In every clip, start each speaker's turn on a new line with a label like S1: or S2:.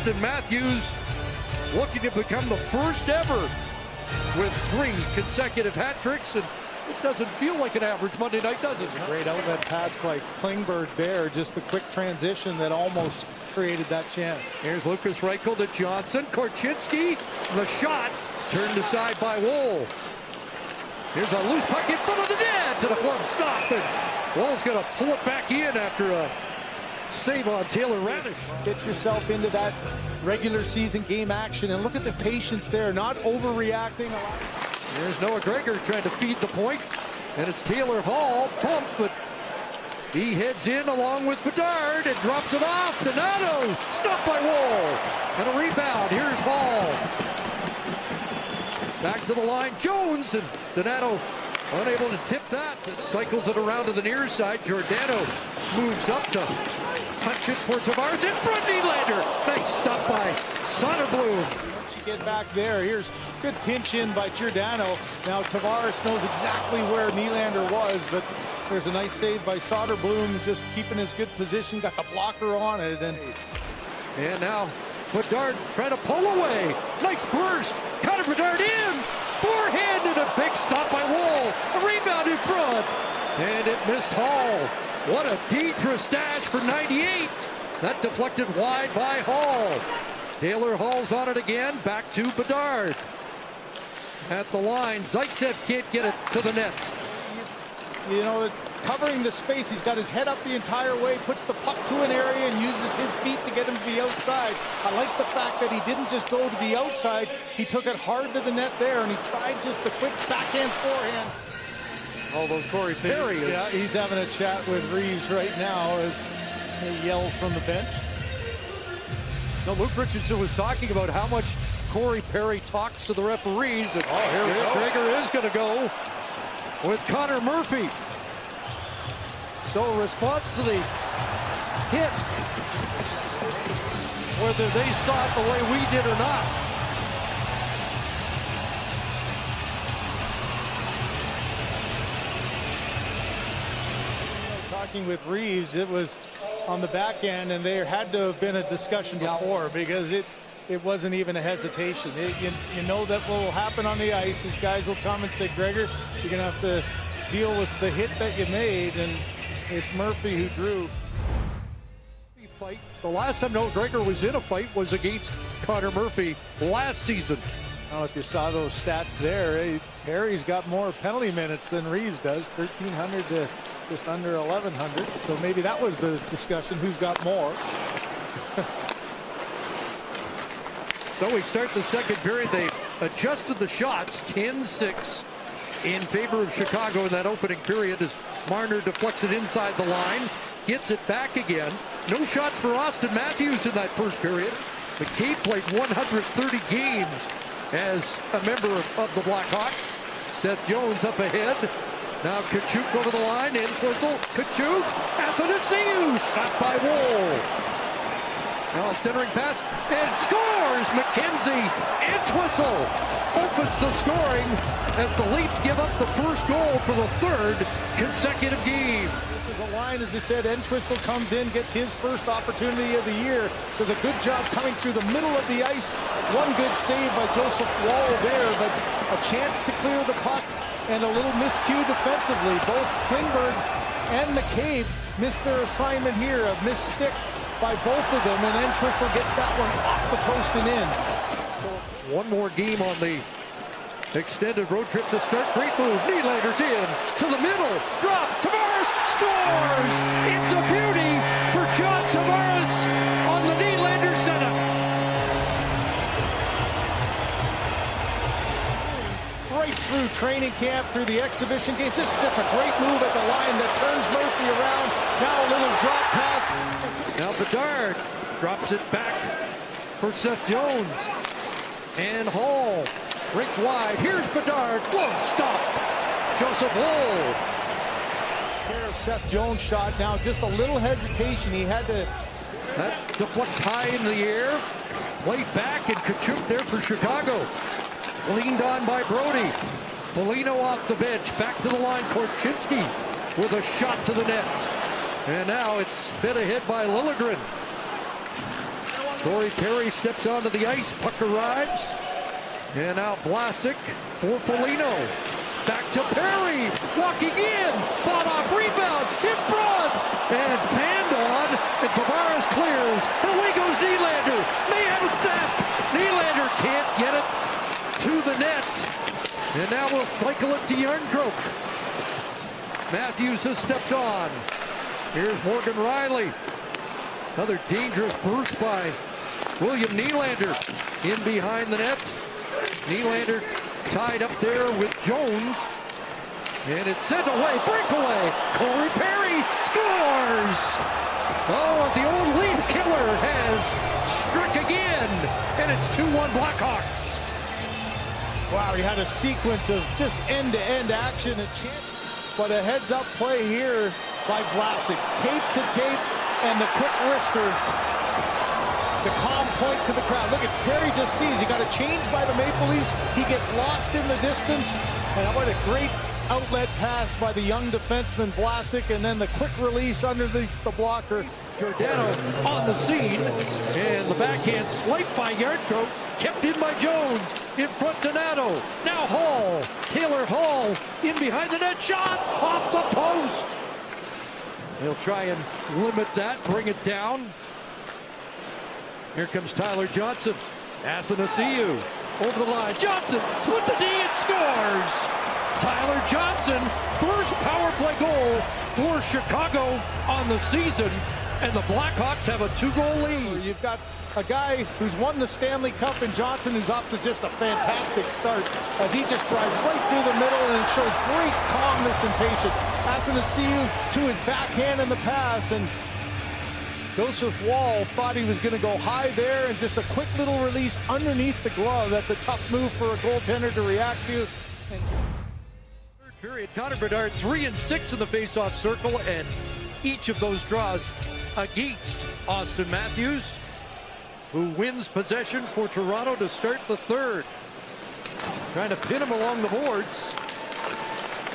S1: Austin Matthews looking to become the first ever with 3 consecutive hat tricks, and it doesn't feel like an average Monday night, does it?
S2: Great outlet pass by Klingberg there, just the quick transition that almost created that chance.
S1: Here's Lucas Reichel to Johnson. Korchinski, the shot turned aside by Woll. Here's a loose puck in front of the net to the glove stop, and Woll's going to pull it back in after a save on Taylor Radish.
S2: Get yourself into that regular season game action, and look at the patience there, not overreacting.
S1: There's Noah Gregor trying to feed the point, and it's Taylor Hall pumped, but he heads in along with Bedard and drops it off. Donato stopped by Woll, and a rebound. Here's Hall. Back to the line, Jones, and Donato unable to tip that. Cycles it around to the near side. Giordano moves up to punch it for Tavares in front. Nylander. Nice stop by Soderblom.
S2: Once you get back there, here's good pinch in by Giordano. Now Tavares knows exactly where Nylander was, but there's a nice save by Soderblom, just keeping his good position. Got the blocker on it, and
S1: now Bedard trying to pull away. Nice burst. Connor Bedard in. Forehand and a big stop by Woll. A rebound in front. And it missed Hall. What a dangerous dash for 98. That deflected wide by Hall. Taylor Hall's on it again. Back to Bedard. At the line, Zaitsev can't get it to the net.
S2: You know, covering the space, he's got his head up the entire way, puts the puck to an area and uses his feet to get him to the outside. I like the fact that he didn't just go to the outside, he took it hard to the net there, and he tried just a quick backhand forehand.
S1: Although Corey Perry is...
S2: Yeah, he's having a chat with Reeves right now as he yells from the bench.
S1: No, Luke Richardson was talking about how much Corey Perry talks to the referees. And
S2: here we go.
S1: Gregor is going to go with Connor Murphy. So a response to the hit, whether they saw it the way we did or not.
S2: Talking with Reeves, it was on the back end, and there had to have been a discussion before, because it wasn't even a hesitation. You know that what will happen on the ice is guys will come and say, Gregor, you're going to have to deal with the hit that you made, and it's Murphy who drew.
S1: Fight. The last time Noah Gregor was in a fight was against Connor Murphy last season.
S2: I don't know if you saw those stats there. Perry's got more penalty minutes than Reeves does, 1,300 to just under 1,100. So maybe that was the discussion, who's got more.
S1: So we start the second period. They adjusted the shots, 10-6 in favor of Chicago in that opening period as Marner deflects it inside the line, gets it back again. No shots for Austin Matthews in that first period. McCabe played 130 games as a member of the Blackhawks. Seth Jones up ahead. Now Tkachuk over the line, Entwistle, Tkachuk, Athanasiou, shot by Woll. Now a centering pass, and scores! McKenzie, Entwistle opens the scoring as the Leafs give up the first goal for the 3rd consecutive game.
S2: The line, as I said, Entwistle comes in, gets his first opportunity of the year. Does a good job coming through the middle of the ice. One good save by Joseph Woll there, but a chance to clear the puck and a little miscue defensively. Both Klingberg and McCabe missed their assignment here, a missed stick by both of them, and Entwistle gets that one off the post and in.
S1: One more game on the extended road trip to start. Great move. Nylander's in to the middle. Drops. Tavares scores. It's a beauty for John Tavares on the Nylander setup.
S2: Right through training camp, through the exhibition games. It's just a great move at the line that turns Murphy around. Now a little drop pass.
S1: Now Bedard drops it back for Seth Jones. And Hall. Rink wide. Here's Bedard. Glove stop. Joseph Woll.
S2: Care of Seth Jones' shot. Now just a little hesitation. He had to.
S1: That deflect high in the air. Played back, and Tkachuk there for Chicago. Leaned on by Brody. Foligno off the bench. Back to the line. Korchinski with a shot to the net. And now it's fed ahead by Liljegren. Corey Perry steps onto the ice. Puck arrives. And now Vlasic for Foligno. Back to Perry. Walking in. Fought off. Rebounds. In front. And fanned on. And Tavares clears. And away goes Nylander. May have a step. Nylander can't get it to the net. And now we'll cycle it to Järnkrok. Matthews has stepped on. Here's Morgan Riley. Another dangerous burst by William Nylander. In behind the net. Nylander tied up there with Jones. And it's sent away. Breakaway. Corey Perry scores. Oh, the old Leaf killer has struck again. And it's 2-1 Blackhawks.
S2: Wow, he had a sequence of just end-to-end action. But a heads-up play here by Vlasic. Tape to tape, and the quick wrister. The calm point to the crowd. Look at Perry just sees. He got a change by the Maple Leafs. He gets lost in the distance. And what a great outlet pass by the young defenseman Vlasic. And then the quick release underneath the blocker.
S1: Giordano on the scene. And the backhand swipe by Järnkrok. Kept in by Jones. In front Donato. Now Hall. Taylor Hall in behind the net. Shot off the post. He'll try and limit that. Bring it down. Here comes Tyler Johnson. Athanasiou over the line. Johnson split the D and scores. Tyler Johnson, first power play goal for Chicago on the season. And the Blackhawks have a 2-goal lead.
S2: You've got a guy who's won the Stanley Cup in Johnson, who's off to just a fantastic start as he just drives right through the middle and shows great calmness and patience. Athanasiou to his backhand in the pass, and Joseph Woll thought he was going to go high there, and just a quick little release underneath the glove. That's a tough move for a goaltender to react to.
S1: Third period, Connor Bedard 3 and 6 in the faceoff circle, and each of those draws against Austin Matthews, who wins possession for Toronto to start the third. Trying to pin him along the boards.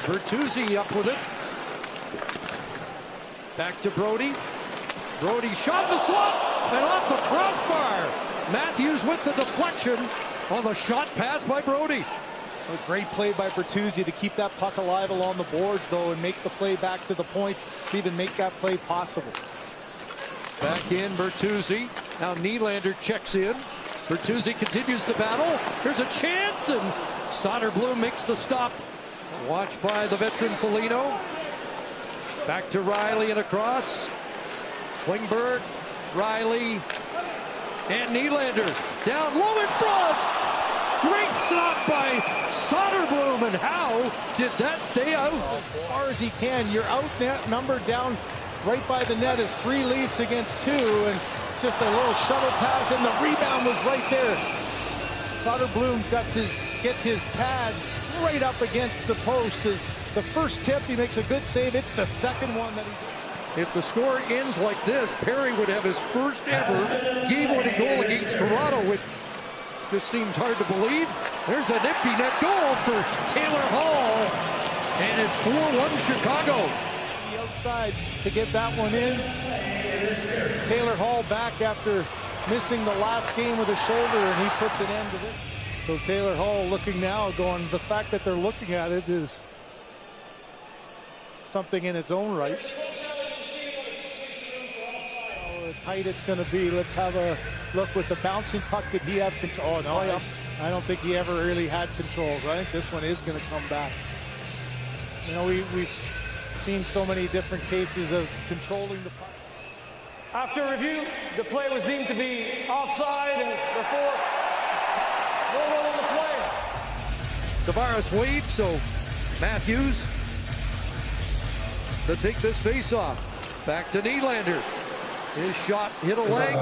S1: Bertuzzi up with it. Back to Brody. Brody shot the slot and off the crossbar. Matthews with the deflection on the shot pass by Brody.
S2: A great play by Bertuzzi to keep that puck alive along the boards, though, and make the play back to the point to even make that play possible.
S1: Back in Bertuzzi. Now Nylander checks in. Bertuzzi continues the battle. There's a chance, and Soderblom makes the stop. Watched by the veteran Foligno. Back to Riley and across. Klingberg, Riley, and Nylander down low in front. Great stop by Soderblom, and how did that stay out?
S2: As far as he can. You're outnumbered down right by the net as 3 Leafs against 2, and just a little shuttle pass, and the rebound was right there. Soderblom gets his pad right up against the post. Is the first tip, he makes a good save. It's the second one that he's...
S1: If the score ends like this, Perry would have his first ever game-winning goal against Toronto, which just seems hard to believe. There's an empty net goal for Taylor Hall, and it's 4-1 Chicago.
S2: The outside to get that one in. Taylor Hall back after missing the last game with a shoulder, and he puts an end to this. So Taylor Hall looking now, going, the fact that they're looking at it is something in its own right. Tight it's going to be. Let's have a look with the bouncing puck. Did he have control? Oh, no, I don't think he ever really had control. I think this one is going to come back. You know, we've seen so many different cases of controlling the puck.
S3: After review, the play was deemed to be offside, and therefore, no rule on the play.
S1: Tavares waves, so Matthews to take this face-off. Back to Nylander. His shot hit a leg.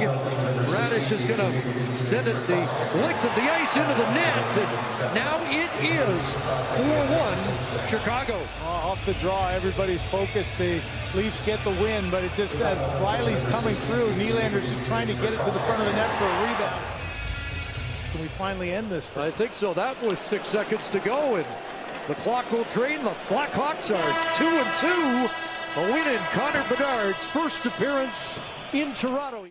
S1: Radish is going to send it the length of the ice into the net. And now it is 4-1 Chicago.
S2: Off the draw, everybody's focused. The Leafs get the win, but it just as Riley's coming through, Nylander's just trying to get it to the front of the net for a rebound. Can we finally end this thing?
S1: I think so. That was 6 seconds to go, and the clock will drain. The Blackhawks are 2-2. A win in Connor Bedard's first appearance in Toronto.